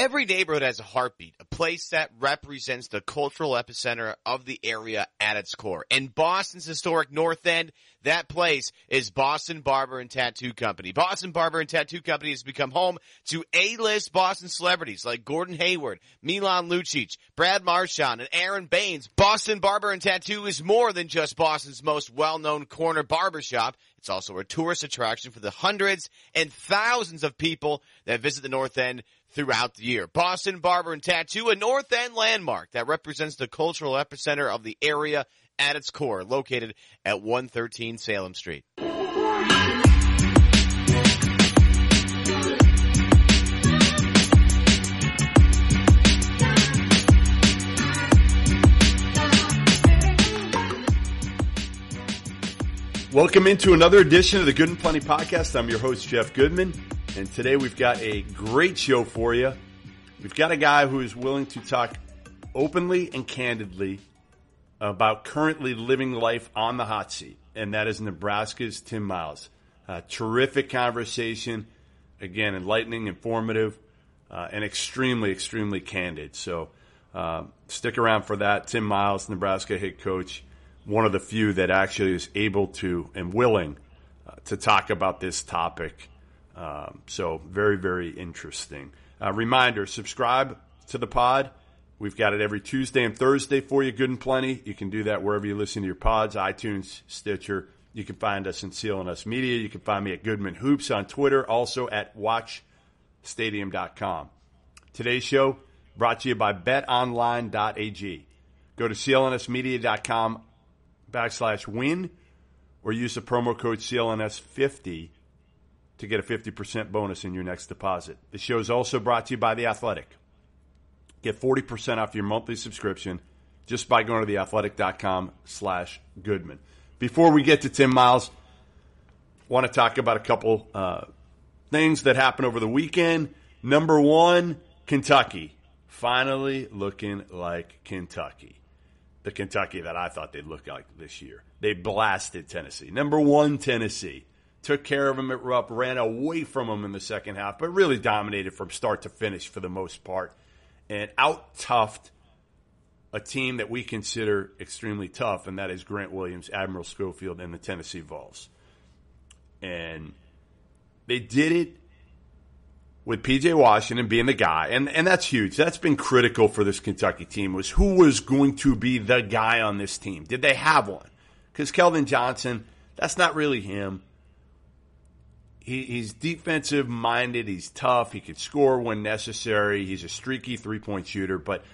Every neighborhood has a heartbeat, a place that represents the cultural epicenter of the area at its core. In Boston's historic North End, that place is Boston Barber and Tattoo Company. Boston Barber and Tattoo Company has become home to A-list Boston celebrities like Gordon Hayward, Milan Lucic, Brad Marchand, and Aaron Baines. Boston Barber and Tattoo is more than just Boston's most well-known corner barbershop. It's also a tourist attraction for the hundreds and thousands of people that visit the North End throughout the year. Boston Barber and Tattoo, a North End landmark that represents the cultural epicenter of the area at its core, located at 113 Salem Street. Welcome into another edition of the Good and Plenty Podcast. I'm your host, Jeff Goodman, and today we've got a great show for you. We've got a guy who is willing to talk openly and candidly about currently living life on the hot seat, and that is Nebraska's Tim Miles. Terrific conversation, again, enlightening, informative, and extremely, extremely candid. So stick around for that. Tim Miles, Nebraska head coach, one of the few that actually is able to and willing to talk about this topic. So very, very interesting. Reminder, subscribe to the pod. We've got it every Tuesday and Thursday for you, Good and Plenty. You can do that wherever you listen to your pods, iTunes, Stitcher. You can find us in CLNS Media. You can find me at Goodman Hoops on Twitter, also at watchstadium.com. Today's show brought to you by betonline.ag. Go to clnsmedia.com/win or use the promo code CLNS50 to get a 50% bonus in your next deposit. The show is also brought to you by The Athletic. Get 40% off your monthly subscription just by going to theathletic.com/Goodman. Before we get to Tim Miles, I want to talk about a couple things that happened over the weekend. Number one, Kentucky. Finally looking like Kentucky. The Kentucky that I thought they'd look like this year. They blasted Tennessee. Number one, Tennessee. Took care of them at Rupp, ran away from them in the second half, but really dominated from start to finish for the most part. And out-toughed a team that we consider extremely tough, and that is Grant Williams, Admiral Schofield, and the Tennessee Vols. And they did it with P.J. Washington being the guy, and that's huge. That's been critical for this Kentucky team, was who was going to be the guy on this team. Did they have one? Because Keldon Johnson, that's not really him. He's defensive-minded. He's tough. He can score when necessary. He's a streaky three-point shooter. But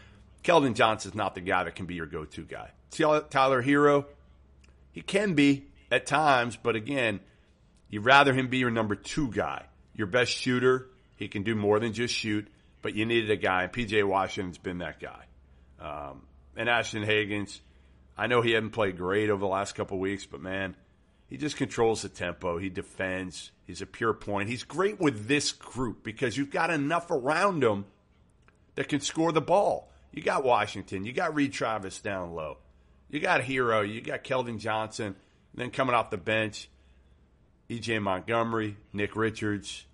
Keldon Johnson's not the guy that can be your go-to guy. Tyler Hero, he can be at times. But, again, you'd rather him be your number two guy. Your best shooter, he can do more than just shoot. But you needed a guy, and P.J. Washington's been that guy. And Ashton Hagans, I know he hasn't played great over the last couple of weeks. But, man, he just controls the tempo. He defends. He's a pure point. He's great with this group because you've got enough around him that can score the ball. You got Washington. You got Reed Travis down low. You got Hero. You got Keldon Johnson. And then coming off the bench, E.J. Montgomery, Nick Richards,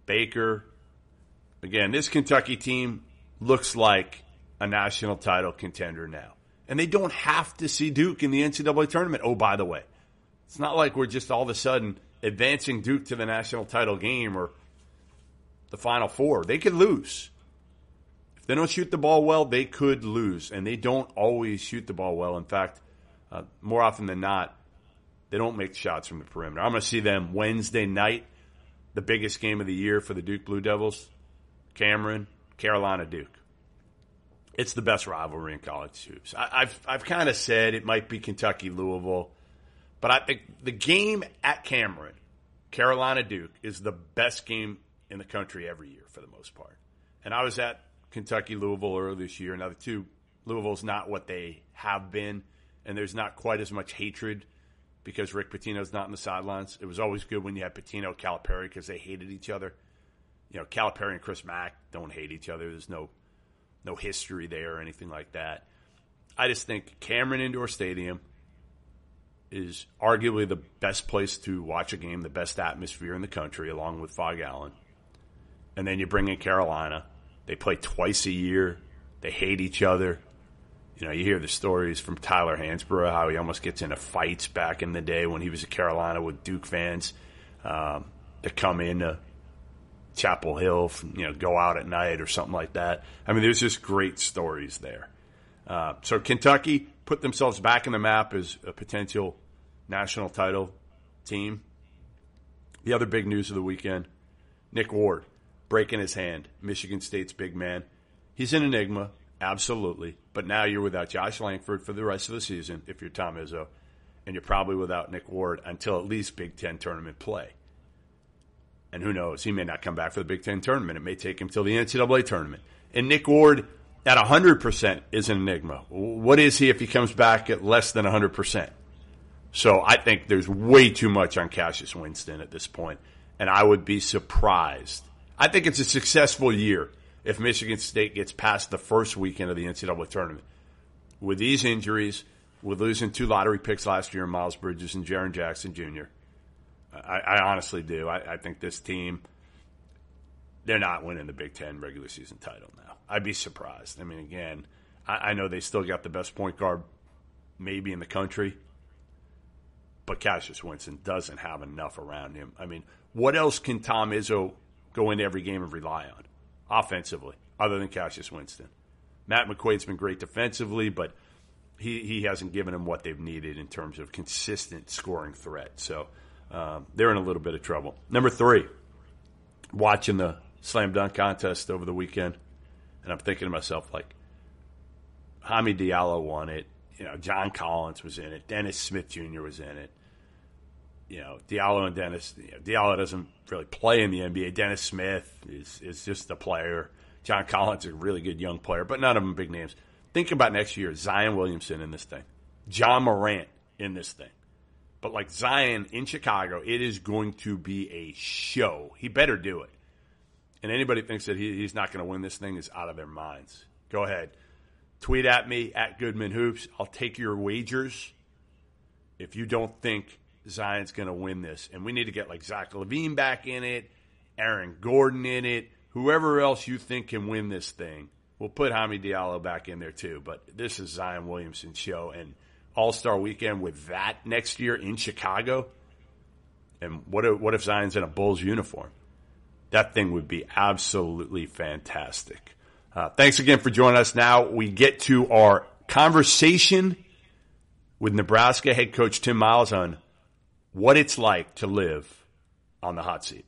Baker. Again, this Kentucky team looks like a national title contender now. And they don't have to see Duke in the NCAA tournament. Oh, by the way, it's not like we're just all of a sudden advancing Duke to the national title game or the Final Four. They could lose. If they don't shoot the ball well, they could lose. And they don't always shoot the ball well. In fact, more often than not, they don't make shots from the perimeter. I'm going to see them Wednesday night, the biggest game of the year for the Duke Blue Devils. Cameron, Carolina, Duke. It's the best rivalry in college hoops. I've kind of said it might be Kentucky, Louisville. But I think the game at Cameron, Carolina-Duke, is the best game in the country every year for the most part. And I was at Kentucky-Louisville earlier this year. Now, the two, Louisville's not what they have been, and there's not quite as much hatred because Rick Pitino's not in the sidelines. It was always good when you had Pitino, Calipari, because they hated each other. You know, Calipari and Chris Mack don't hate each other. There's no history there or anything like that. I just think Cameron Indoor Stadium is arguably the best place to watch a game, the best atmosphere in the country, along with Fog Allen. And then you bring in Carolina. They play twice a year. They hate each other. You know, you hear the stories from Tyler Hansborough, how he almost gets into fights back in the day when he was at Carolina with Duke fans that come into Chapel Hill, go out at night or something like that. I mean, there's just great stories there. So Kentucky put themselves back in the map as a potential national title team. The other big news of the weekend, Nick Ward breaking his hand, Michigan State's big man. He's an enigma, absolutely. But now you're without Josh Langford for the rest of the season if you're Tom Izzo, and you're probably without Nick Ward until at least Big Ten tournament play. And who knows? He may not come back for the Big Ten tournament. It may take him till the NCAA tournament. And Nick Ward at 100% is an enigma. What is he if he comes back at less than 100%? So I think there's way too much on Cassius Winston at this point, and I would be surprised. I think it's a successful year if Michigan State gets past the first weekend of the NCAA tournament. With these injuries, with losing 2 lottery picks last year, Miles Bridges and Jaren Jackson Jr., I honestly do. I think this team, they're not winning the Big Ten regular season title now. I'd be surprised. I mean, again, I know they still got the best point guard maybe in the country, but Cassius Winston doesn't have enough around him. I mean, what else can Tom Izzo go into every game and rely on offensively other than Cassius Winston? Matt McQuaid's been great defensively, but he hasn't given them what they've needed in terms of consistent scoring threat. So they're in a little bit of trouble. Number 3, watching the slam dunk contest over the weekend, and I'm thinking to myself, like, Hamid Diallo won it. You know, John Collins was in it. Dennis Smith Jr. was in it. You know, Diallo and Dennis. Diallo doesn't really play in the NBA. Dennis Smith is just a player. John Collins is a really good young player, but none of them big names. Think about next year, Zion Williamson in this thing. John Morant in this thing. But like Zion in Chicago, it is going to be a show. He better do it. And anybody thinks that he's not going to win this thing is out of their minds. Go ahead. Tweet at me, at Goodman Hoops. I'll take your wagers if you don't think Zion's going to win this. And we need to get like Zach LaVine back in it, Aaron Gordon in it, whoever else you think can win this thing. We'll put Hamid Diallo back in there too. But this is Zion Williamson's show. And All-Star Weekend with that next year in Chicago. And what if Zion's in a Bulls uniform? That thing would be absolutely fantastic. Thanks again for joining us. Now we get to our conversation with Nebraska head coach Tim Miles on what it's like to live on the hot seat.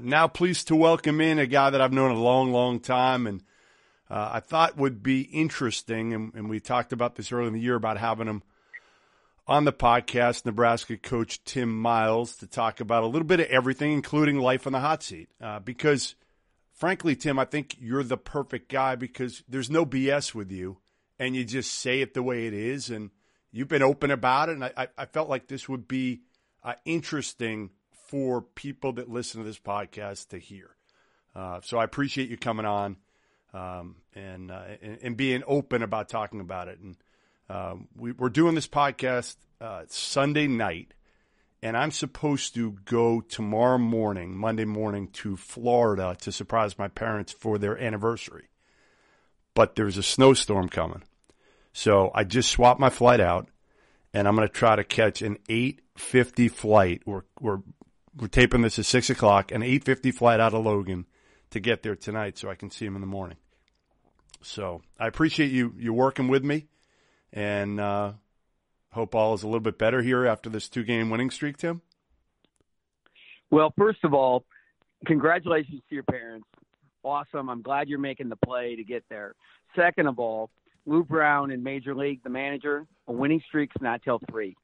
Now pleased to welcome in a guy that I've known a long, long time and I thought would be interesting, and we talked about this earlier in the year about having him on the podcast, Nebraska coach Tim Miles, to talk about a little bit of everything, including life on the hot seat. Because, frankly, Tim, I think you're the perfect guy because there's no BS with you, and you just say it the way it is, and you've been open about it, and I felt like this would be interesting for people that listen to this podcast to hear. So I appreciate you coming on and being open about talking about it. And we're doing this podcast Sunday night, and I'm supposed to go tomorrow morning, Monday morning, to Florida to surprise my parents for their anniversary. But there's a snowstorm coming. So I just swapped my flight out, and I'm going to try to catch an 8:50 flight. We're taping this at 6 o'clock, an 8:50 flight out of Logan to get there tonight so I can see him in the morning. So I appreciate you working with me, and hope all is a little bit better here after this 2-game winning streak, Tim. Well, first of all, congratulations to your parents. Awesome. I'm glad you're making the play to get there. Second of all, Lou Brown in Major League, the manager, a winning streak's not till 3.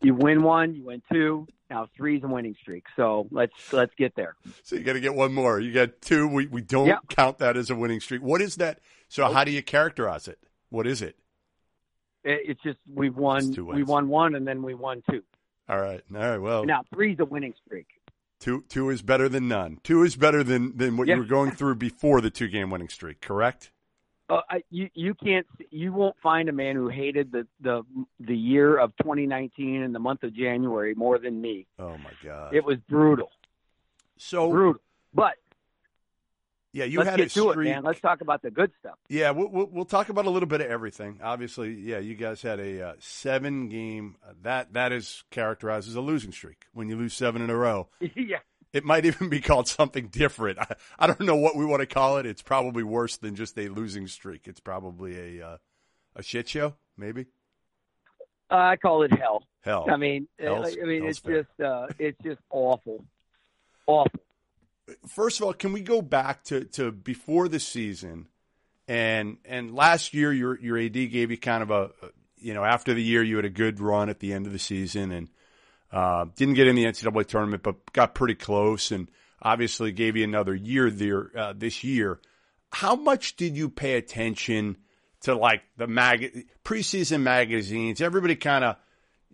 You win 1, you win 2. Now 3's a winning streak. So let's get there. So you got to get one more. You got 2. We don't count that as a winning streak. What is that? So how do you characterize it? What is it? It's just we won 1 and then we won 2. All right. Well, now 3's a winning streak. 2 is better than none. 2 is better than what you were going through before the 2-game winning streak. Correct? You won't find a man who hated the year of 2019 and the month of January more than me. Oh my God. It was brutal. So brutal. But yeah, you let's had get a to it, streak. man. Let's talk about the good stuff. Yeah, we'll talk about a little bit of everything. Obviously, yeah, you guys had a 7-game that is characterized as a losing streak. When you lose 7 in a row, Yeah. it might even be called something different. I don't know what we want to call it. It's probably worse than just a losing streak. It's probably a shit show, maybe. I call it hell. Hell. I mean, Hell's it's fair. just awful. Awful. First of all, can we go back to before the season? And last year, your AD gave you kind of after the year, you had a good run at the end of the season and didn't get in the NCAA tournament, but got pretty close and obviously gave you another year there this year. How much did you pay attention to like the preseason magazines? Everybody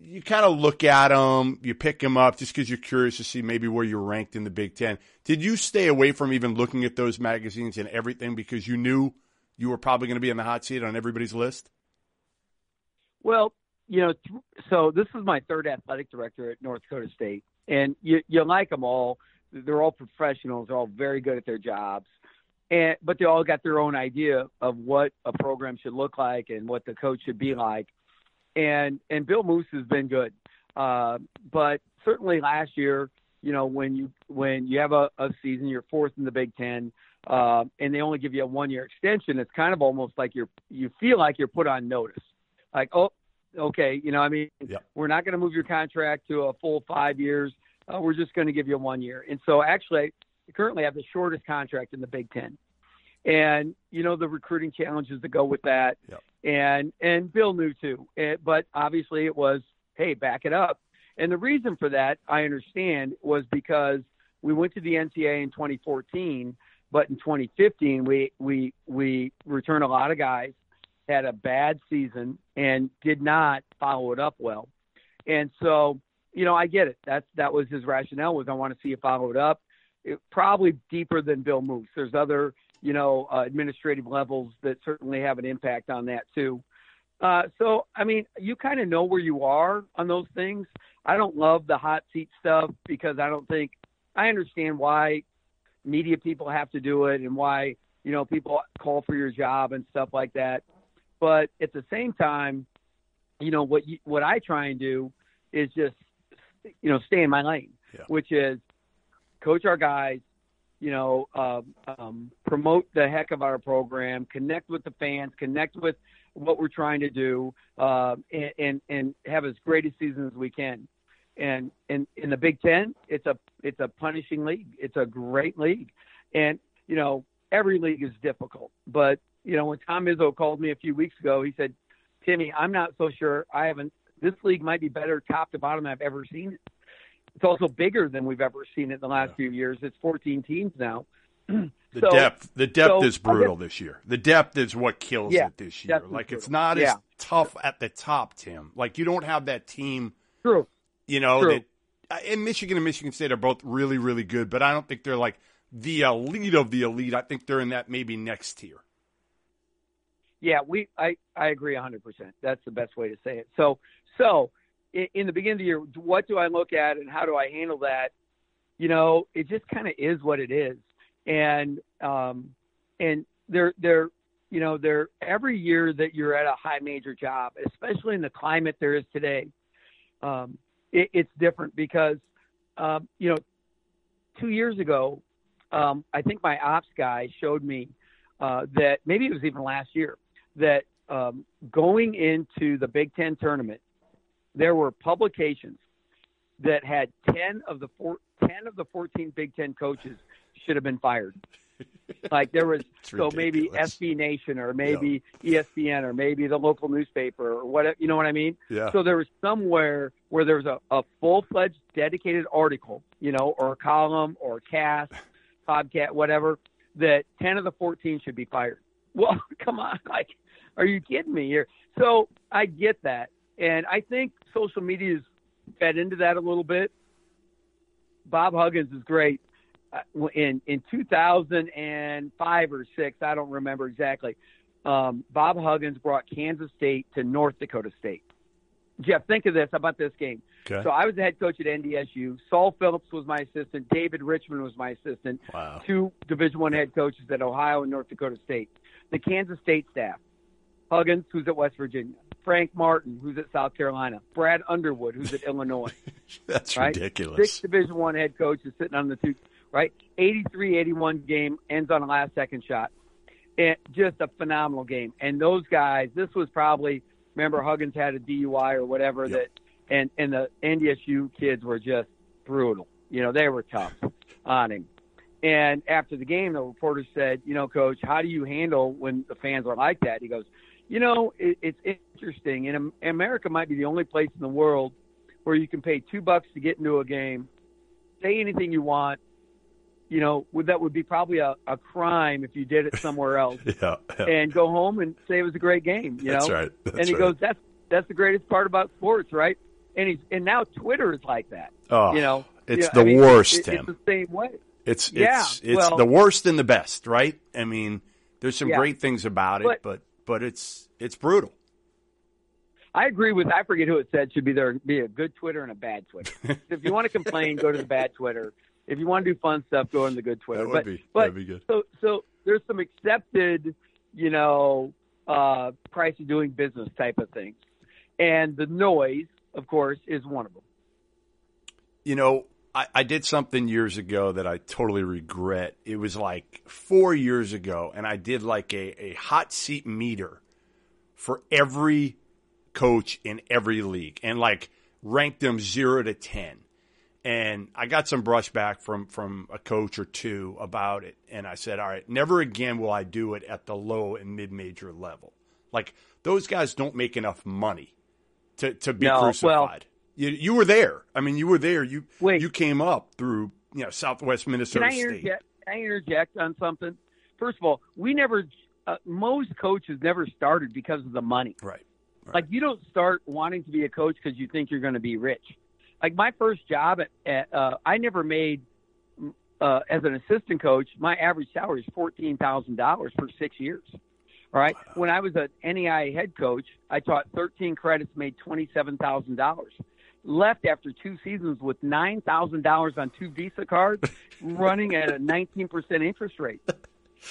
you kind of look at them, you pick them up just because you're curious to see maybe where you're ranked in the Big Ten. Did you stay away from even looking at those magazines and everything because you knew you were probably going to be in the hot seat on everybody's list? Well, so this is my third athletic director at North Dakota State, and you like them all. They're all professionals. They're all very good at their jobs, but they all got their own idea of what a program should look like and what the coach should be like. And Bill Moose has been good, but certainly last year, when you have a season, you're fourth in the Big Ten, and they only give you a 1-year extension. It's kind of almost like you feel like you're put on notice, like, oh, okay, Yep. We're not going to move your contract to a full 5 years. We're just going to give you a 1 year. And so actually, I currently have the shortest contract in the Big Ten. And, the recruiting challenges that go with that. Yep. And Bill knew too. But obviously it was, hey, back it up. And the reason for that, I understand, was because we went to the NCAA in 2014, but in 2015, we returned a lot of guys, had a bad season, and did not follow it up well. And so, I get it. That was his rationale, was I want to see you follow it up. Probably deeper than Bill Moose. There's other, administrative levels that certainly have an impact on that too. So, you kind of know where you are on those things. I don't love the hot seat stuff because I understand why media people have to do it and why, people call for your job and stuff like that. But at the same time, what I try and do is just, stay in my lane, which is coach our guys, promote the heck of our program, connect with the fans, connect with what we're trying to do, and have as great a season as we can. And in the Big Ten, it's a punishing league. It's a great league. And, every league is difficult. But, when Tom Izzo called me a few weeks ago, he said, Timmy, I'm not so sure. This league might be better top to bottom than I've ever seen it. It's also bigger than we've ever seen it in the last few years. It's 14 teams now. The depth is brutal this year. The depth is what kills it this year. Like, it's not as tough at the top, Tim. Like, you don't have that team. True. That and Michigan and Michigan State are both really, really good, but I don't think they're like the elite of the elite. I think they're in that maybe next tier. Yeah, I agree 100%. That's the best way to say it. So in the beginning of the year, what do I look at and how do I handle that? It just kind of is what it is. And they're every year that you're at a high major job, especially in the climate there is today, it's different because, 2 years ago, I think my ops guy showed me that maybe it was even last year that going into the Big Ten tournament, there were publications that had 10 of the 14 Big Ten coaches should have been fired. Like there was, so maybe SB Nation or maybe ESPN or maybe the local newspaper or whatever, you know what I mean? Yeah. So there was somewhere where there was a full-fledged dedicated article, or a column or a cast, podcast, whatever, that 10 of the 14 should be fired. Well, come on. Like, are you kidding me here? So I get that. And I think social media has fed into that a little bit. Bob Huggins is great. In 2005 or 6, I don't remember exactly, Bob Huggins brought Kansas State to North Dakota State. Jeff, think of this. How about this game? Okay. So I was the head coach at NDSU. Saul Phillips was my assistant. David Richmond was my assistant. Wow. 2 Division I head coaches at Ohio and North Dakota State. The Kansas State staff. Huggins, who's at West Virginia. Frank Martin, who's at South Carolina. Brad Underwood, who's at Illinois. That's right? ridiculous. 6 Division I head coaches sitting on the 2, right? 83-81 game, ends on a last-second shot. And just a phenomenal game. And those guys, this was probably, remember Huggins had a DUI or whatever, yep. and the NDSU kids were just brutal. They were tough on him. And after the game, the reporter said, Coach, how do you handle when the fans are like that? He goes, it's interesting. And America might be the only place in the world where you can pay $2 to get into a game, say anything you want. That would be probably a crime if you did it somewhere else. yeah. And go home and say it was a great game. That's right. And he goes, that's the greatest part about sports, right? And now Twitter is like that. Oh, it's the worst, Tim. It's the same way. It's the worst and the best, right? I mean, there's some great things about it, but it's brutal. I agree with, I forget who it said, should be a good Twitter and a bad Twitter. If you want to complain, go to the bad Twitter. If you want to do fun stuff, go on the good Twitter. That'd be good. So there's some accepted, price of doing business type of things. And the noise, of course, is one of them. I did something years ago that I totally regret. It was like 4 years ago, and I did like a hot seat meter for every coach in every league and like ranked them 0 to 10. And I got some brushback from a coach or two about it. And I said, all right, never again will I do it at the low and mid-major level. Like, those guys don't make enough money to be crucified. Well, you were there. I mean, you were there. You came up through Southwest Minnesota State. Can I interject on something? First of all, we never most coaches never started because of the money. Right. Like, you don't start wanting to be a coach because you think you're going to be rich. Like, my first job I never made as an assistant coach. My average salary is $14,000 for 6 years. All right. Wow. When I was an NEI head coach, I taught 13 credits, made $27,000. Left after 2 seasons with $9,000 on 2 Visa cards, running at a 19% interest rate.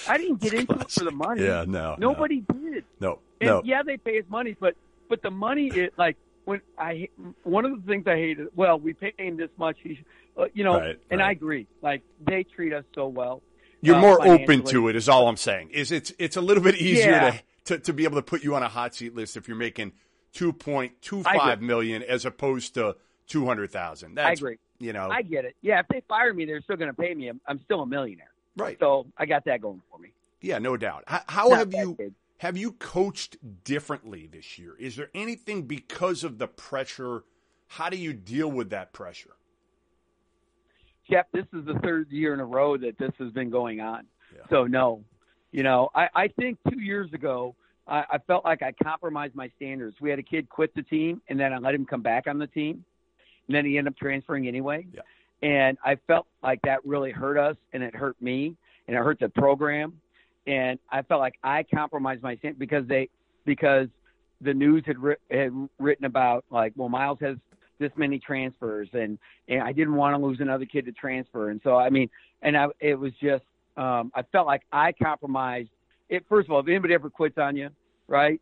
I didn't get into it for the money. Yeah, no. Nobody did. No. Yeah, they pay us money, but the money is like. One of the things I hated, we pay him this much, and I agree. Like, they treat us so well. You're more open to it, is all I'm saying. It's a little bit easier to be able to put you on a hot seat list if you're making $2.25 million as opposed to $200,000. I agree. I get it. Yeah, if they fire me, they're still going to pay me. I'm still a millionaire. Right. So I got that going for me. Yeah, no doubt. How have you coached differently this year? Is there anything because of the pressure? How do you deal with that pressure? Jeff, this is the 3rd year in a row that this has been going on. Yeah. So, no. I think 2 years ago, I felt like I compromised my standards. We had a kid quit the team, and then I let him come back on the team. And then he ended up transferring anyway. Yeah. And I felt like that really hurt us, and it hurt me, and it hurt the program. And I felt like I compromised my standards because the news had written about, like, well, Miles has this many transfers, and I didn't want to lose another kid to transfer. And so, it was just I felt like I compromised it. First of all, if anybody ever quits on you, right,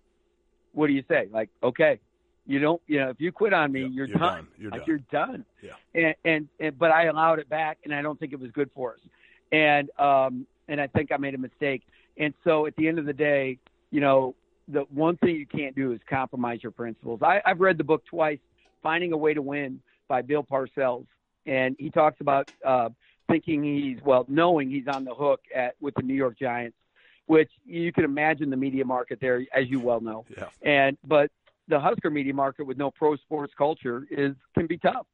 what do you say? Like, okay, if you quit on me, you're done. You're done. Yeah. And but I allowed it back, and I don't think it was good for us. And I think I made a mistake. And so at the end of the day, the one thing you can't do is compromise your principles. I've read the book twice, Finding a Way to Win by Bill Parcells. And he talks about knowing he's on the hook with the New York Giants, which you can imagine the media market there, as you well know. Yeah. But the Husker media market with no pro sports culture can be tough.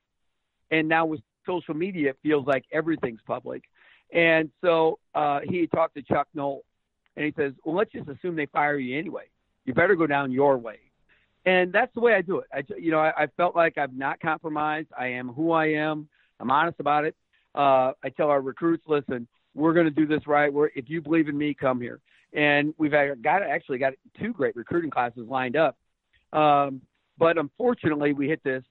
And now with social media, it feels like everything's public. And so he talked to Chuck Knoll, and he says, well, let's just assume they fire you anyway. You better go down your way. And that's the way I do it. I felt like I've not compromised. I am who I am. I'm honest about it. I tell our recruits, listen, we're going to do this right. If you believe in me, come here. And we've got 2 great recruiting classes lined up. But unfortunately, we hit this.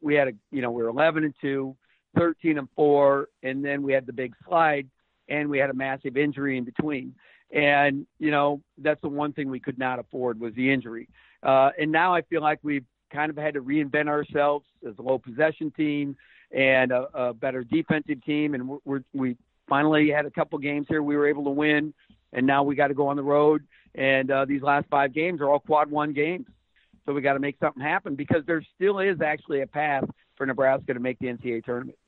We had we were 11-2, 13-4, and then we had the big slide, and we had a massive injury in between. And that's the one thing we could not afford was the injury. And now I feel like we've kind of had to reinvent ourselves as a low possession team and a better defensive team. And we finally had a couple games here we were able to win, and now we got to go on the road. And these last 5 games are all quad 1 games. So we got to make something happen because there still is actually a path for Nebraska to make the NCAA tournament.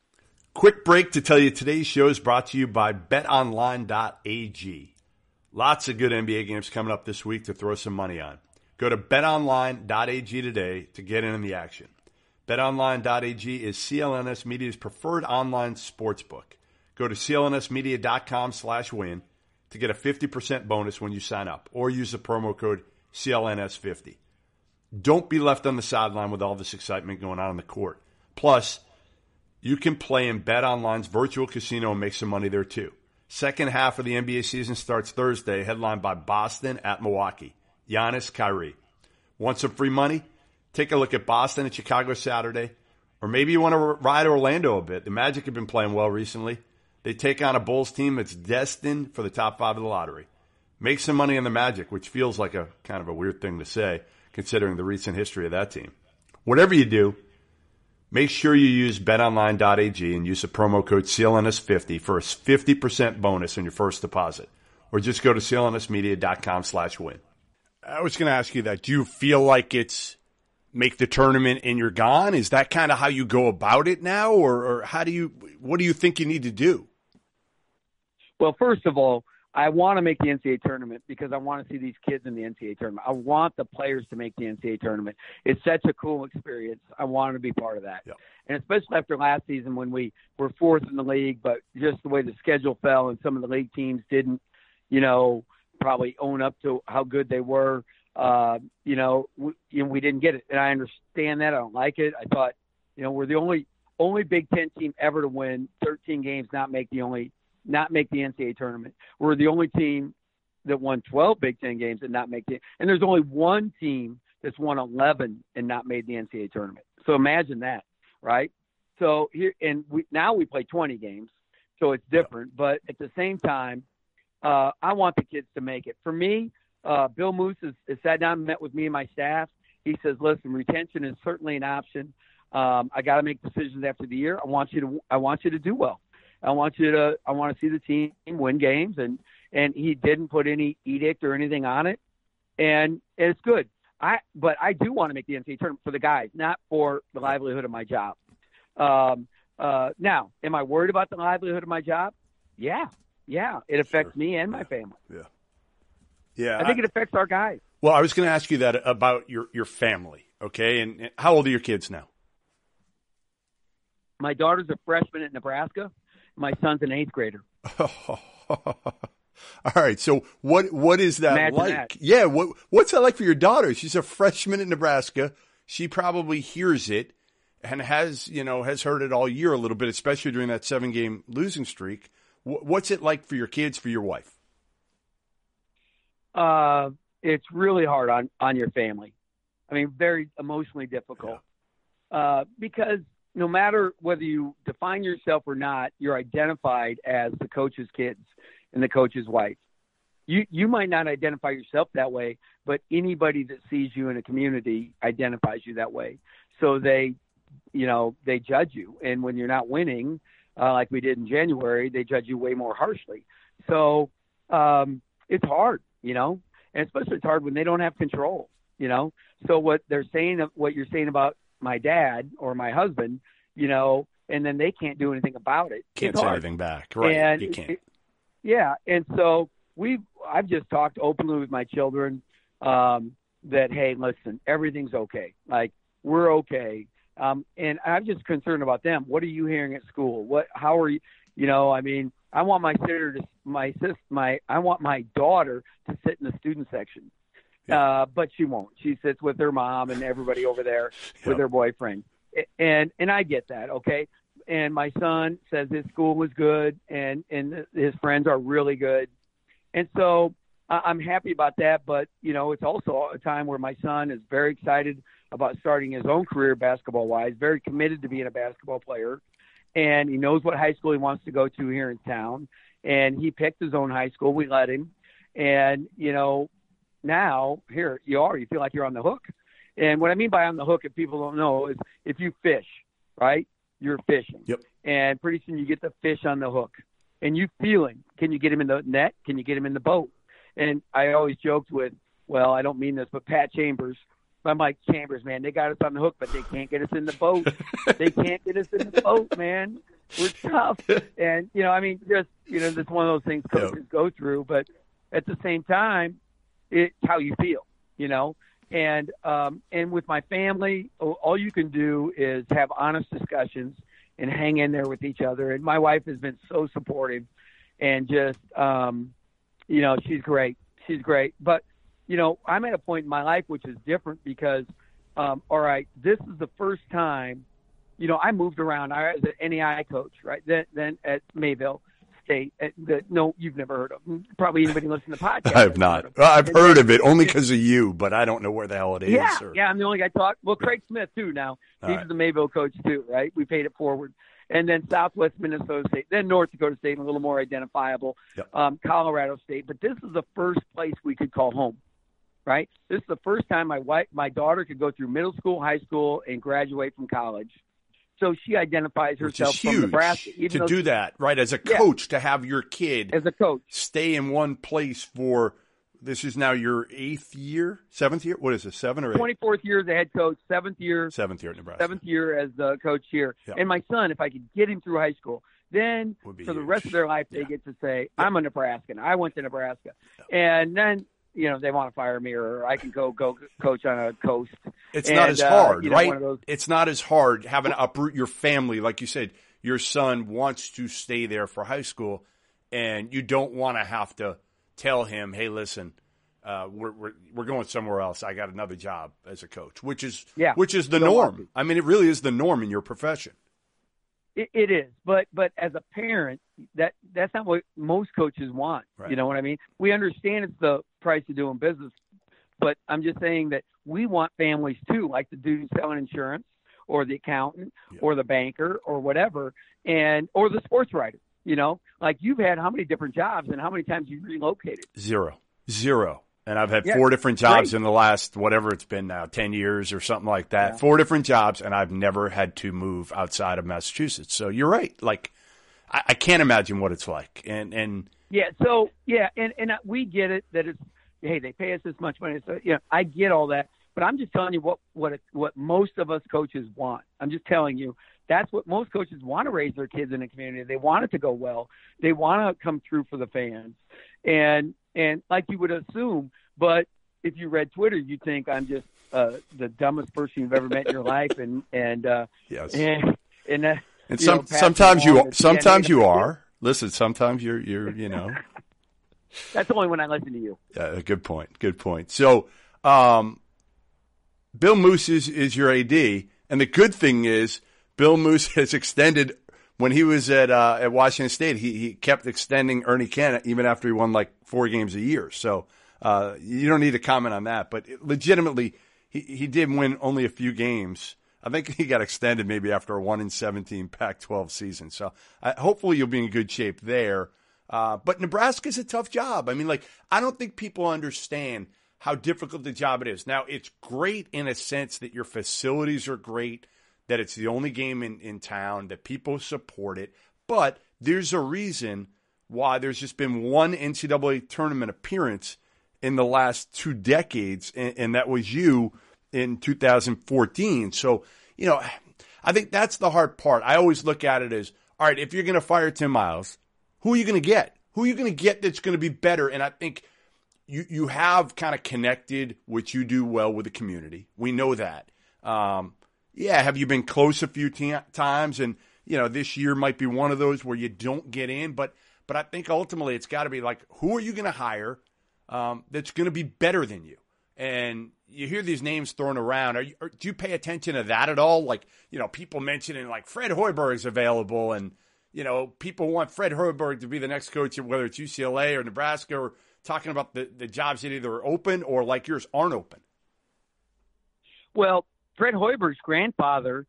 Quick break to tell you today's show is brought to you by betonline.ag. Lots of good NBA games coming up this week to throw some money on. Go to betonline.ag today to get in the action. BetOnline.ag is CLNS Media's preferred online sportsbook. Go to clnsmedia.com/win to get a 50% bonus when you sign up, or use the promo code CLNS50. Don't be left on the sideline with all this excitement going on the court. Plus, you can play in BetOnline's virtual casino and make some money there too. Second half of the NBA season starts Thursday, headlined by Boston at Milwaukee. Giannis, Kyrie. Want some free money? Take a look at Boston and Chicago Saturday. Or maybe you want to ride Orlando a bit. The Magic have been playing well recently. They take on a Bulls team that's destined for the top 5 of the lottery. Make some money on the Magic, which feels like a kind of a weird thing to say, considering the recent history of that team. Whatever you do, make sure you use betonline.ag and use the promo code CLNS50 for a 50% bonus on your first deposit. Or just go to clnsmedia.com/win. I was going to ask you that. Do you feel like it's make the tournament and you're gone? Is that kind of how you go about it now? Or what do you think you need to do? Well, first of all, I want to make the NCAA tournament because I want to see these kids in the NCAA tournament. I want the players to make the NCAA tournament. It's such a cool experience. I want to be part of that. Yep. And especially after last season when we were 4th in the league, but just the way the schedule fell and some of the league teams didn't, probably own up to how good they were. We didn't get it. And I understand that. I don't like it. I thought, we're the only Big Ten team ever to win 13 games, not make the NCAA tournament. We're the only team that won 12 Big Ten games and not make and there's only one team that's won 11 and not made the NCAA tournament. So imagine that, right? So here, now we play 20 games, so it's different. But at the same time, I want the kids to make it. For me, Bill Moose has sat down and met with me and my staff. He says, listen, retention is certainly an option. I got to make decisions after the year. I want you to do well. I want to see the team win games, and he didn't put any edict or anything on it, and it's good. But I do want to make the NCAA tournament for the guys, not for the livelihood of my job. Now, am I worried about the livelihood of my job? Yeah, it affects me and my family. Yeah. I think it affects our guys. Well, I was going to ask you that about your family. Okay, and how old are your kids now? My daughter's a freshman at Nebraska. My son's an 8th grader. All right. So what is that Imagine like? that. Yeah. What's that like for your daughter? She's a freshman at Nebraska. She probably hears it and has heard it all year a little bit, especially during that 7-game losing streak. What's it like for your kids, for your wife? It's really hard on your family. I mean, very emotionally difficult. Yeah. Because no matter whether you define yourself or not, you're identified as the coach's kids and the coach's wife. You might not identify yourself that way, but anybody that sees you in a community identifies you that way. So they judge you. And when you're not winning, like we did in January, they judge you way more harshly. So it's hard, and especially it's hard when they don't have control, So what you're saying about my dad or my husband, and then they can't do anything about it. Can't say anything back, right? And you can't. And so I've just talked openly with my children that, hey, listen, everything's okay. Like, we're okay. And I'm just concerned about them. What are you hearing at school? How are you? I want I want my daughter to sit in the student section, but she won't. She sits with her mom and everybody over there with her boyfriend. And I get that. Okay. And my son says his school was good and his friends are really good. And so I'm happy about that. But, it's also a time where my son is very excited about starting his own career basketball-wise, very committed to being a basketball player, and he knows what high school he wants to go to here in town, and he picked his own high school. We let him, and, now here you are. You feel like you're on the hook. And what I mean by on the hook, if people don't know, is if you fish, right, you're fishing. Yep. And pretty soon you get the fish on the hook. And you feel him. Can you get him in the net? Can you get him in the boat? And I always joked with, well, I don't mean this, but Pat Chambers. I'm like, Chambers, man, they got us on the hook, but they can't get us in the boat. They can't get us in the boat, man. We're tough. And, that's one of those things coaches go through. But at the same time, it's how you feel, And with my family, all you can do is have honest discussions and hang in there with each other. And my wife has been so supportive and just, she's great. She's great. But, I'm at a point in my life which is different because, all right, this is the first time, I moved around. I was an NEI coach, right? Then at Mayville State. No, you've never heard of them. Probably anybody listening to the podcast. I have not. I've heard of it only because of you, but I don't know where the hell it is. Yeah, I'm the only guy talking. Well, Craig Smith, too, now. He's the Mayville coach, too, right? We paid it forward. And then Southwest Minnesota State, then North Dakota State, a little more identifiable, Colorado State. But this is the first place we could call home, right? This is the first time my daughter could go through middle school, high school, and graduate from college. So she identifies herself from Nebraska. To do that, right, as a coach, to have your kid as a coach stay in one place for, this is now your 7th year? What is it, 7 or 8? 24th year as a head coach, 7th year. 7th year at Nebraska. 7th year as the coach here. Yep. And my son, if I could get him through high school, then for the rest of their life they get to say, I'm a Nebraskan. I went to Nebraska. Yep. And then, they want to fire me, or I can go coach on a coast. It's not as hard, right? It's not as hard having to uproot your family. Like you said, your son wants to stay there for high school, and you don't want to have to tell him, hey, listen, we're going somewhere else. I got another job as a coach, which is the norm. I mean, it really is the norm in your profession. It is, but as a parent, that's not what most coaches want. Right. You know what I mean? We understand it's the price of doing business, but I'm just saying that we want families too, like the dude selling insurance, or the accountant, or the banker, or whatever, or the sports writer. Like you've had how many different jobs, and how many times you've relocated? Zero. And I've had 4 different jobs in the last, whatever it's been now, 10 years or something like that. Yeah. 4 different jobs, and I've never had to move outside of Massachusetts. So you're right. Like, I can't imagine what it's like. And we get it that it's, hey, they pay us this much money. So, I get all that. But I'm just telling you what most of us coaches want. I'm just telling you that's what most coaches want to raise their kids in the community. They want it to go well. They want to come through for the fans. And like you would assume, but if you read Twitter, you'd think I'm just the dumbest person you've ever met in your life. Yes. And sometimes you are. Listen, sometimes you're. That's only when I listen to you. Yeah, good point. So, Bill Moose is your AD, and the good thing is Bill Moose has extended. When he was at Washington State, he kept extending Ernie Kent even after he won like 4 games a year. So you don't need to comment on that. But legitimately, he did win only a few games. I think he got extended maybe after a 1-17 Pac-12 season. So hopefully you'll be in good shape there. But Nebraska's a tough job. I mean, I don't think people understand how difficult the job it is. Now, it's great in a sense that your facilities are great, that it's the only game in town, that people support it. But there's a reason why there's just been one NCAA tournament appearance in the last 2 decades, and that was you in 2014. So, I think that's the hard part. I always look at it as, all right, if you're going to fire Tim Miles, who are you going to get? Who are you going to get that's going to be better? And I think you have kind of connected what you do well with the community. We know that. Have you been close a few times? And, this year might be one of those where you don't get in. But I think ultimately it's got to be like, who are you going to hire that's going to be better than you? And you hear these names thrown around. Do you pay attention to that at all? Like, people mentioning like Fred Hoiberg's available, and, people want Fred Hoiberg to be the next coach, whether it's UCLA or Nebraska, or talking about the jobs that either are open or like yours aren't open. Well, Fred Hoiberg's grandfather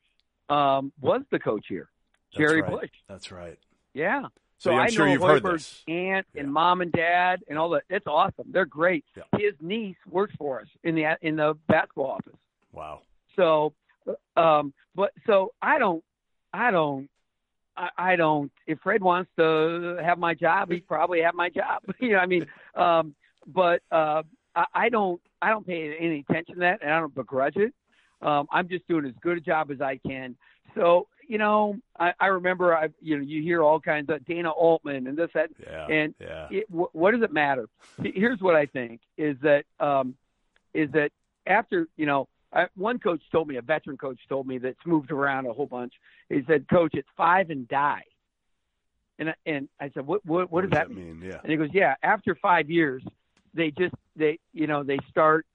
was the coach here, Jerry Bush. That's right. Yeah. So I'm sure you've heard this. Aunt and mom and dad and all that. It's awesome. They're great. Yeah. His niece works for us in the basketball office. Wow. So, I don't. If Fred wants to have my job, he'd probably have my job. I don't pay any attention to that, and I don't begrudge it. I'm just doing as good a job as I can. So, I remember, you hear all kinds of Dana Altman and this, that, and what does it matter? Here's what I think is that after, one coach told me, a veteran coach told me that's moved around a whole bunch. He said, "Coach, it's 5 and die." And I said, what does that mean? Yeah. And he goes, "Yeah, after 5 years, they start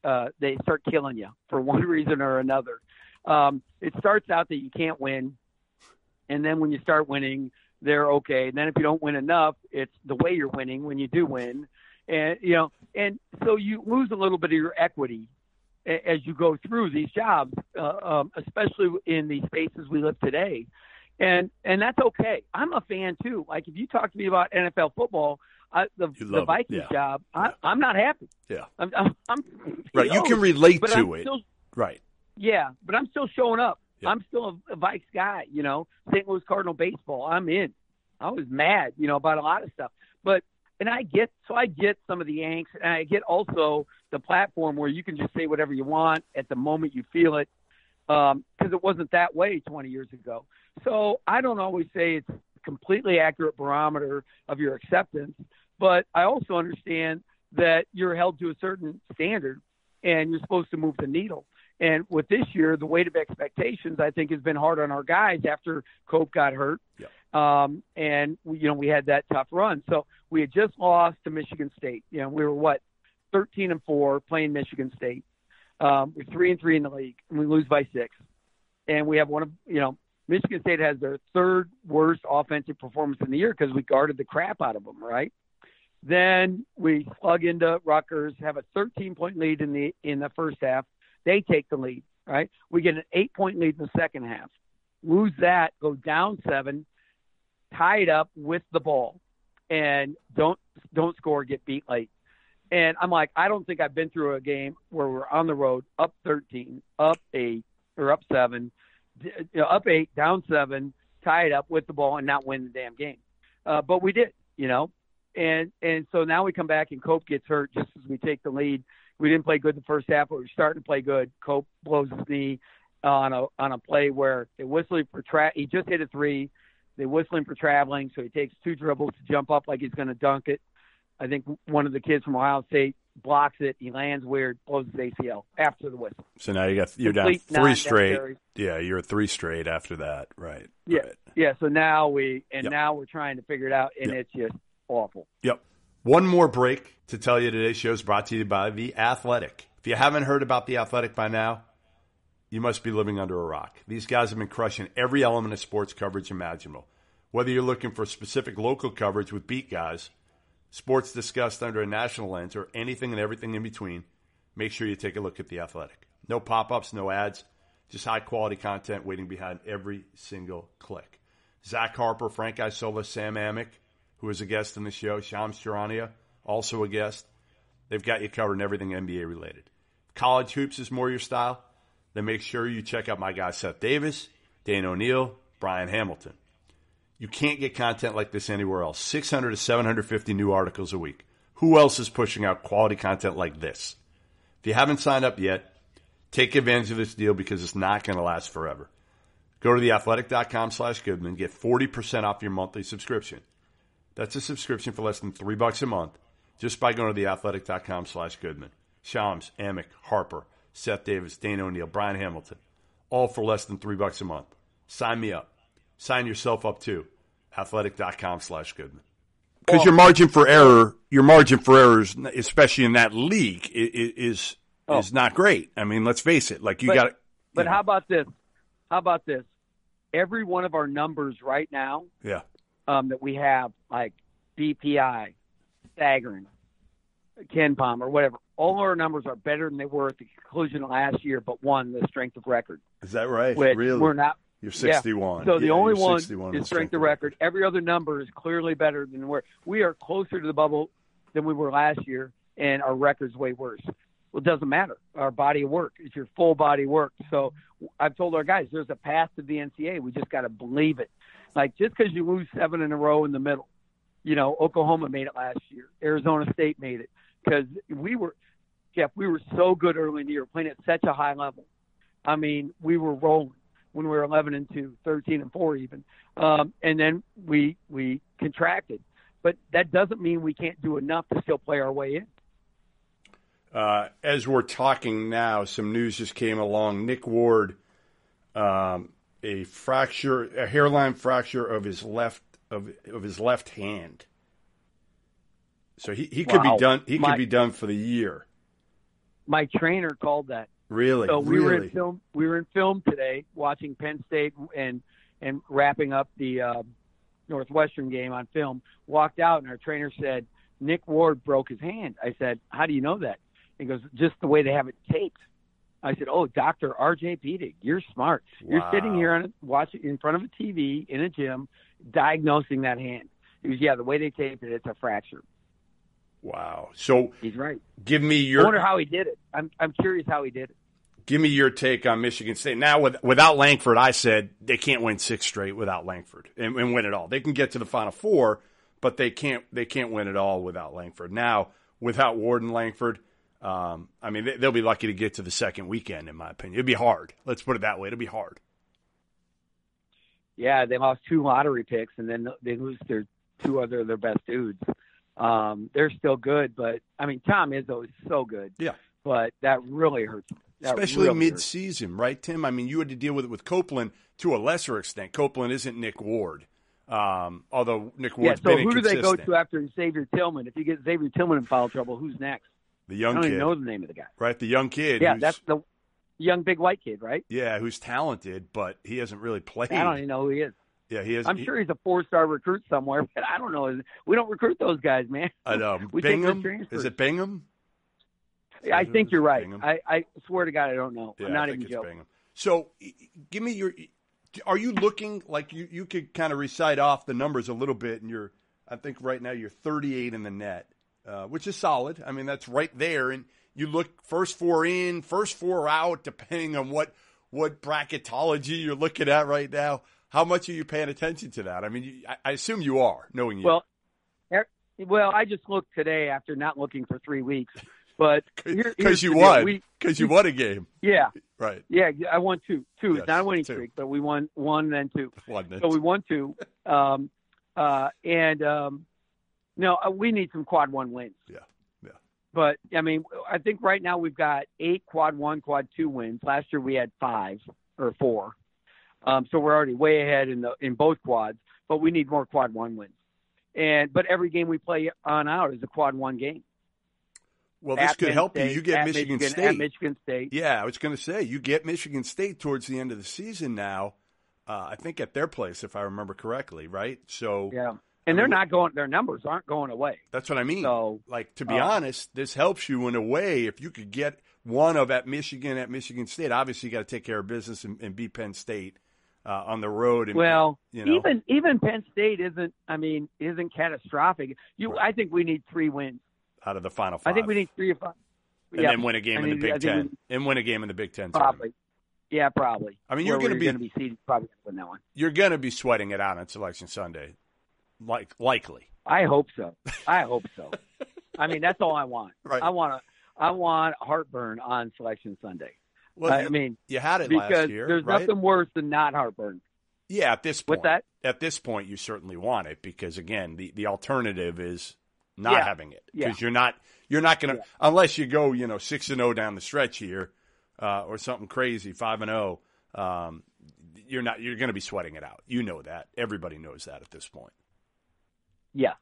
killing you for one reason or another. It starts out that you can't win, and then when you start winning, they're okay. And then if you don't win enough, it's the way you're winning when you do win, and so you lose a little bit of your equity as you go through these jobs, especially in the spaces we live today, and that's okay. I'm a fan too. Like if you talk to me about NFL football." The Vikings job, I'm not happy. Yeah. I'm right. You can relate to it. Right. Yeah, but I'm still showing up. Yeah. I'm still a Vikes guy, St. Louis Cardinal baseball. I'm in. I was mad, about a lot of stuff. And I get some of the angst, and I get also the platform where you can just say whatever you want at the moment you feel it, because it wasn't that way 20 years ago. So I don't always say it's completely accurate barometer of your acceptance, but I also understand that you're held to a certain standard and you're supposed to move the needle. And with this year, the weight of expectations, I think, has been hard on our guys after Cope got hurt. Yeah. And we had that tough run. So we had just lost to Michigan State. We were 13-4 playing Michigan State. We're 3-3 in the league, and we lose by 6. And we have Michigan State has their third worst offensive performance in the year because we guarded the crap out of them, right? Then we slug into Rutgers, have a 13-point lead in the first half. They take the lead, right? We get an 8-point lead in the second half. Lose that, go down 7, tie it up with the ball, and don't score, get beat late. And I'm like, I don't think I've been through a game where we're on the road, up 13, up 8, or up 7, up 8, down 7, tie it up with the ball, and not win the damn game. But we did, And so now we come back, and Cope gets hurt just as we take the lead. We didn't play good the first half, but we were starting to play good. Cope blows his knee on a play where they whistle for he just hit a 3. They whistle him for traveling, so he takes 2 dribbles to jump up like he's going to dunk it. I think one of the kids from Ohio State blocks it. He lands weird, blows his ACL after the whistle. So now you're down 3 straight. Yeah, you're 3 straight after that, right? Yeah, right. Yeah. So now now we're trying to figure it out, and it's just awful. Yep. One more break to tell you today's show is brought to you by The Athletic. If you haven't heard about The Athletic by now, you must be living under a rock. These guys have been crushing every element of sports coverage imaginable. Whether you're looking for specific local coverage with beat guys, sports discussed under a national lens, or anything and everything in between, make sure you take a look at The Athletic. No pop-ups, no ads, just high-quality content waiting behind every single click. Zach Harper, Frank Isola, Sam Amick, who is a guest in the show, Shams Charania, also a guest. They've got you covered in everything NBA related. If college hoops is more your style, then make sure you check out my guys Seth Davis, Dane O'Neill, Brian Hamilton. You can't get content like this anywhere else. 600 to 750 new articles a week. Who else is pushing out quality content like this? If you haven't signed up yet, take advantage of this deal because it's not going to last forever. Go to theathletic.com/Goodman. Get 40% off your monthly subscription. That's a subscription for less than $3 a month just by going to theathletic.com/Goodman. Shams, Amick, Harper, Seth Davis, Dane O'Neill, Brian Hamilton, all for less than $3 a month. Sign me up. Sign yourself up too. Athletic.com/Goodman. Because your margin for error, especially in that league, is not great. I mean, let's face it. Like But how about this? Every one of our numbers right now, that we have, like BPI, staggering, Ken Palm, or whatever, all our numbers are better than they were at the conclusion of last year, but one, the strength of record. Is that right? Which really? We're not. You're 61. So the only one is strength of record. Every other number is clearly better than we are closer to the bubble than we were last year, and our record's way worse. Well, it doesn't matter. Our body of work is your full body of work. So I've told our guys there's a path to the NCAA. We just got to believe it. Like, just because you lose 7 in a row in the middle, Oklahoma made it last year. Arizona State made it because we were so good early in the year, playing at such a high level. I mean, we were rolling when we were 11-2, 13-4 even. And then we contracted. But that doesn't mean we can't do enough to still play our way in. As we're talking now, some news just came along. Nick Ward, a hairline fracture of his left hand. So he could be done. He could be done for the year. My trainer called that. Really? So we really? were in film today, watching Penn State and wrapping up the Northwestern game on film. Walked out, and our trainer said Nick Ward broke his hand. I said, "How do you know that?" He goes, "Just the way they have it taped." I said, "Oh, Dr. R.J. Peeting, you're smart. Wow. You're sitting here watching in front of a TV in a gym, diagnosing that hand." He goes, "Yeah, the way they taped it, it's a fracture." Wow. So he's right. Give me your. I wonder how he did it. I'm curious how he did it. Give me your take on Michigan State. Now, without Langford, I said they can't win 6 straight without Langford and win it all. They can get to the Final Four, but they can't win it all without Langford. Now, without Ward and Langford, they'll be lucky to get to the second weekend, in my opinion. It'd be hard. Let's put it that way. It'll be hard. Yeah, they lost 2 lottery picks, and then they lose their 2 other their best dudes. They're still good, but Tom Izzo is so good. Yeah, but that really hurts. Especially really mid-season, right, Tim? You had to deal with it with Copeland to a lesser extent. Copeland isn't Nick Ward, although Nick Ward's been inconsistent. So who do they go to after Xavier Tillman? If you get Xavier Tillman in foul trouble, who's next? The young kid. I don't even know the name of the guy. Right, the young kid. Yeah, that's the young big white kid, right? Yeah, who's talented, but he hasn't really played. I don't even know who he is. Yeah, he is. I'm sure he's a 4-star recruit somewhere, but I don't know. We don't recruit those guys, man. I know. Bingham? Is it Bingham? I think you're right. I swear to God, I don't know. Yeah, I'm not even joking. Bingham. So, give me your. Are you looking like you could kind of recite off the numbers a little bit? And I think right now you're 38 in the net, which is solid. That's right there. And you look first 4 in, first 4 out, depending on what bracketology you're looking at right now. How much are you paying attention to that? I assume you are, knowing you. Well, I just looked today after not looking for 3 weeks. But because you won, because you won a game. Yeah, right. Yeah, I won 2. Yes, it's not a winning 2. streak, but we won 1 then 2. So we won 2. No, we need some quad 1 wins. Yeah. But I think right now we've got 8 quad 1, quad 2 wins. Last year we had 5 or 4. So we're already way ahead in both quads. But we need more quad 1 wins. But every game we play on out is a quad 1 game. Well, this could help you. You get Michigan State. At Michigan State. Yeah, I was going to say, you get Michigan State towards the end of the season now, I think at their place, if I remember correctly, right? So yeah. And they're not going – their numbers aren't going away. That's what I mean. So, to be honest, this helps you in a way. If you could get one at Michigan State, obviously you got to take care of business and beat Penn State on the road. And, even Penn State isn't catastrophic. Right. I think we need 3 wins. Out of the Final 5. I think we need 3 or 5. And then win a game in the Big Ten. And win a game in the Big Ten. Probably. Yeah, probably. You're going to be seeded, probably win that one. You're going to be sweating it out on Selection Sunday. Likely. I hope so. That's all I want. Right. I want heartburn on Selection Sunday. Well, you had it last year, there's right? nothing worse than not heartburn. Yeah, at this point. What's that? At this point, you certainly want it because, again, the alternative is not having it because you're not going to unless you go 6-0 down the stretch here or something crazy 5-0. You're going to be sweating it out. You know that. Everybody knows that at this point. Yeah.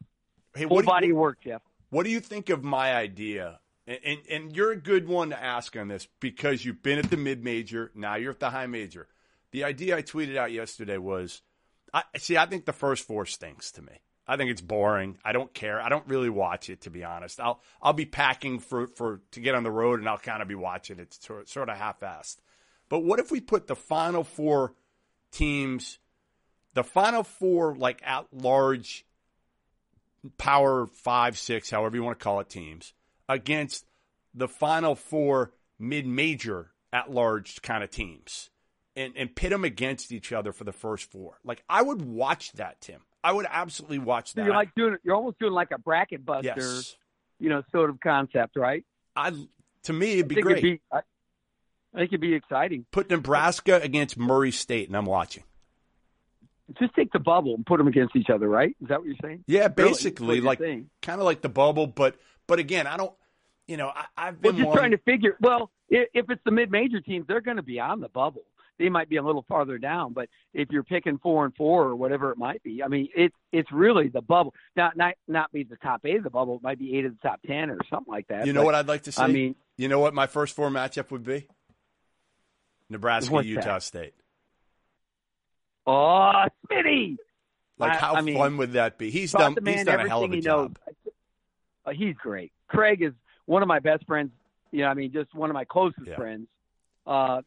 Hey, full body work, Jeff. What do you think of my idea? And you're a good one to ask on this because you've been at the mid-major, now you're at the high major. The idea I tweeted out yesterday was, I think the first 4 stinks to me. I think it's boring. I don't care. I don't really watch it, to be honest. I'll be packing to get on the road, and I'll kind of be watching it sort of half-assed. But what if we put the Final Four teams, the Final Four like at-large Power 5, 6, however you want to call it, teams, against the Final Four mid-major at-large kind of teams, and pit them against each other for the first four? Like, I would watch that, Tim. I would absolutely watch that. You're almost doing like a bracket buster, yes. Sort of concept, right? To me, it'd be great. I think it'd be exciting. Put Nebraska against Murray State, and I'm watching. Just take the bubble and put them against each other, right? Is that what you're saying? Yeah, basically, like kind of like the bubble, but again, I don't. I've been trying to figure. Well, if it's the mid-major teams, they're going to be on the bubble. They might be a little farther down, but if you're picking 4 and 4 or whatever it might be, I mean, it's really the bubble. Not be the top 8 of the bubble. It might be 8 of the top 10 or something like that. You know what I'd like to see? I mean, you know what my first 4 matchup would be? Nebraska, Utah State. Oh, Smitty! Like, how fun would that be? He's done a hell of a job. He's great. Craig is one of my best friends. Just one of my closest friends.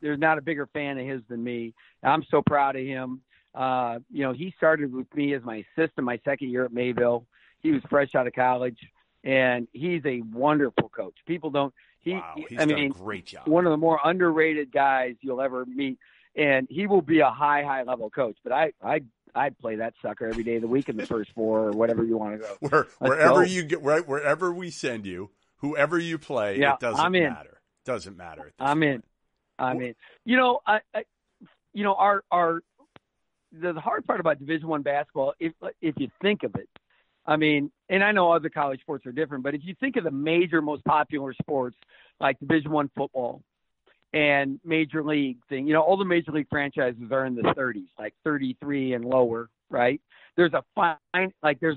There's not a bigger fan of his than me. I'm so proud of him. He started with me as my assistant my second year at Mayville. He was fresh out of college, and he's a wonderful coach. People don't. He's done a great job. One of the more underrated guys you'll ever meet. And he will be a high level coach, but I'd play that sucker every day of the week in the first 4 or whatever you want to go. Wherever we send you, whoever you play, it doesn't matter. Doesn't matter. I'm in. The hard part about Division I basketball, if you think of it, and I know other college sports are different, but if you think of the major, most popular sports like Division I football and Major League thing, all the Major League franchises are in the 30s, like 33 and lower, right? There's a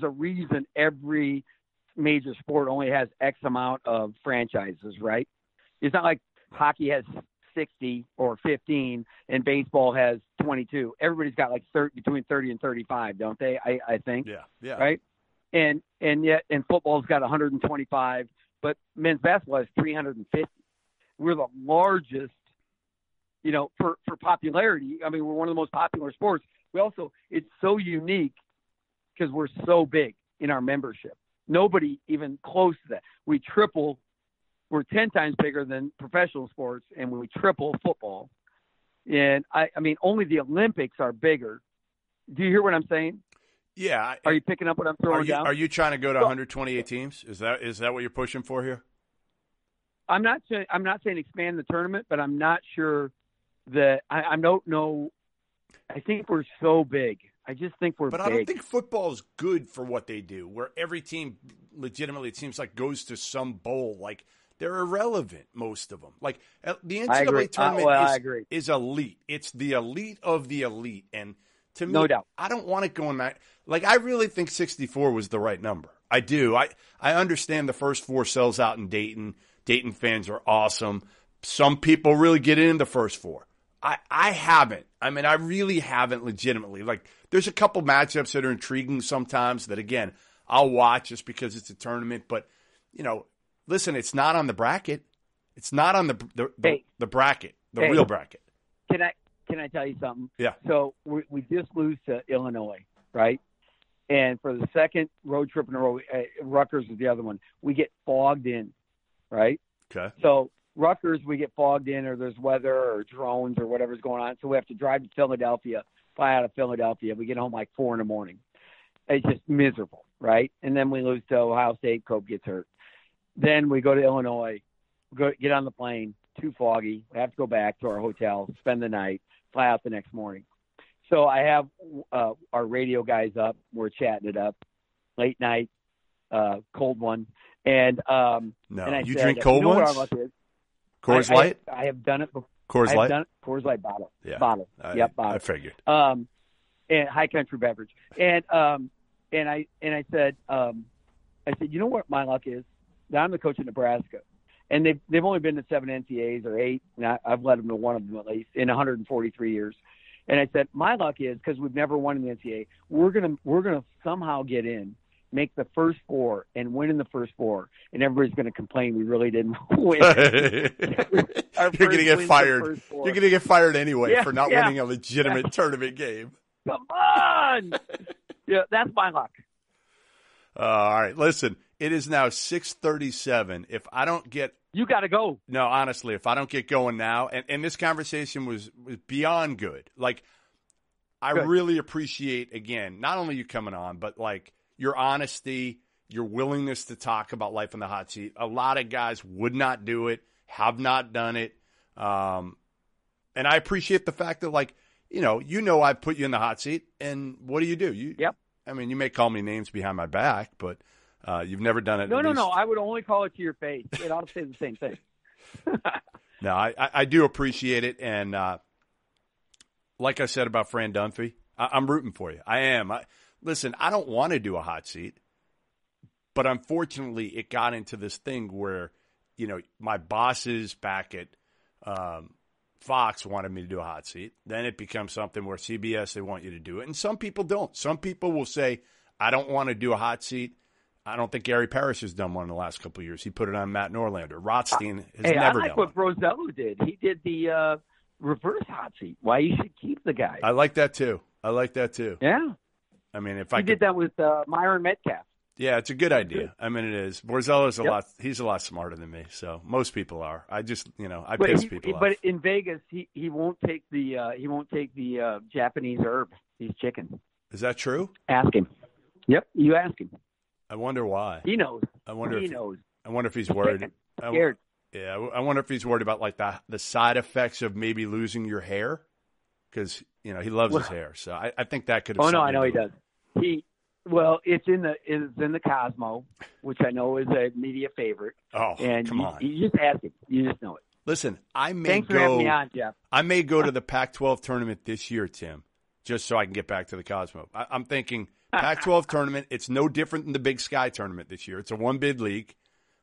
reason every major sport only has X amount of franchises, right? It's not like hockey has 60 or 15 and baseball has 22. Everybody's got like between 30 and 35, don't they? I think. Yeah. Right. And football's got 125, but men's basketball has 350. We're the largest, for popularity. I mean, we're one of the most popular sports. It's so unique because we're so big in our membership. Nobody even close to that. We're 10 times bigger than professional sports, and we triple football. And only the Olympics are bigger. Do you hear what I'm saying? Yeah. Are you picking up what I'm throwing down? Are you trying to go to 128 teams? Is that what you're pushing for here? I'm not saying expand the tournament, but I'm not sure that I don't know. I think we're so big. I just think we're big. But I don't think football is good for what they do, where every team legitimately, it seems like, goes to some bowl. Like, they're irrelevant, most of them. Like, the NCAA tournament is elite. It's the elite of the elite. And to me, no doubt, I don't want it going that. Like, I really think 64 was the right number. I do. I understand the first 4 sells out in Dayton. Dayton fans are awesome. Some people really get in the first 4. I haven't. I really haven't legitimately. Like, there's a couple matchups that are intriguing sometimes that, again, I'll watch just because it's a tournament. But, listen, it's not on the bracket. It's not on the bracket, real bracket. Can I tell you something? Yeah. So we just lose to Illinois, right? And for the second road trip in a row, Rutgers is the other one. We get fogged in, right? Okay. So Rutgers, we get fogged in, or there's weather or drones or whatever's going on. So we have to drive to Philadelphia, fly out of Philadelphia. We get home like 4 a.m. It's just miserable, right? And then we lose to Ohio State. Cope gets hurt. Then we go to Illinois, get on the plane, too foggy. We have to go back to our hotel, spend the night, fly out the next morning. So I have our radio guys up. We're chatting it up. Late night, cold one. And and I you said, drink cold ones? What our luck is? Coors Light? I have done it before. Coors Light? Coors Light bottle. Yeah. Bottle. Yep, bottle. I figured. And high country beverage. And I said, you know what my luck is? That I'm the coach of Nebraska. And they've only been to 7 NCAAs or 8. And I've led them to one of them at least in 143 years. And I said, my luck is, because we've never won in the NCAA, we're gonna somehow get in, make the first four, and win in the first four, and everybody's going to complain we really didn't win. You're going to get fired. You're going to get fired anyway for not winning a legitimate tournament game. Come on! Yeah, that's my luck. All right, listen. It is now 6:37. If I don't get you got to go. No, honestly, if I don't get going now, and this conversation was beyond good. Like, I really appreciate, again, not only you coming on, but like your honesty, your willingness to talk about life in the hot seat. A lot of guys would not do it, have not done it. And I appreciate the fact that, like, I've put you in the hot seat, and what do? Yep. I mean, you may call me names behind my back, but you've never done it. No. I would only call it to your face. It ought to say the same thing. No, I do appreciate it. And like I said about Fran Dunphy, I'm rooting for you. I am. Listen, I don't want to do a hot seat, but unfortunately it got into this thing where, my bosses back at Fox wanted me to do a hot seat. Then it becomes something where CBS, they want you to do it. And some people don't. Some people will say, I don't want to do a hot seat. I don't think Gary Parrish has done one in the last couple of years. He put it on Matt Norlander. Rothstein has never done one. What Brozello did. He did the reverse hot seat. Why you should keep the guy. I like that too. Yeah. I mean, he did that with Myron Metcalf. Yeah, it's a good idea. I mean, it is. Borzello's he's a lot smarter than me, so most people are. I just, I piss people off. But in Vegas, he won't take the Japanese herb. He's chicken. Is that true? Ask him. Yep, you ask him. I wonder why. He knows. I wonder he knows. I wonder if he's worried. Scared. I wonder if he's worried about like the side effects of maybe losing your hair, because he loves his hair. So I think that could. Oh no, I know he does. It's in the Cosmo, which I know is a media favorite. Oh, and come on! You just ask him. You just know it. Listen, Thanks for having me on, Jeff. I may go to the Pac-12 tournament this year, Tim, just so I can get back to the Cosmo. I'm thinking Pac-12 tournament. It's no different than the Big Sky tournament this year. It's a one-bid league.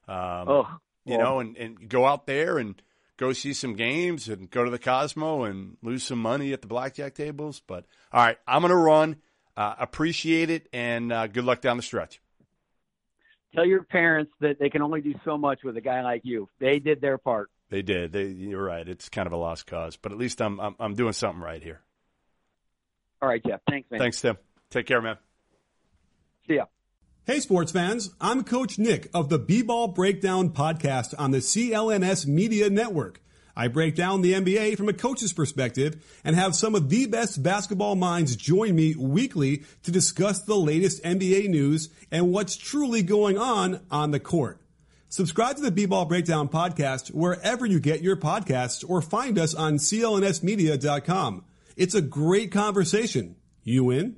And go out there and go see some games and go to the Cosmo and lose some money at the blackjack tables. But all right, I'm going to run. Appreciate it, and good luck down the stretch. Tell your parents that they can only do so much with a guy like you. They did their part. They did. You're right. It's kind of a lost cause, but at least I'm doing something right here. All right, Jeff. Thanks, man. Thanks, Tim. Take care, man. See ya. Hey, sports fans. I'm Coach Nick of the B-Ball Breakdown podcast on the CLNS Media Network. I break down the NBA from a coach's perspective and have some of the best basketball minds join me weekly to discuss the latest NBA news and what's truly going on the court. Subscribe to the B-Ball Breakdown podcast wherever you get your podcasts or find us on clnsmedia.com. It's a great conversation. You in?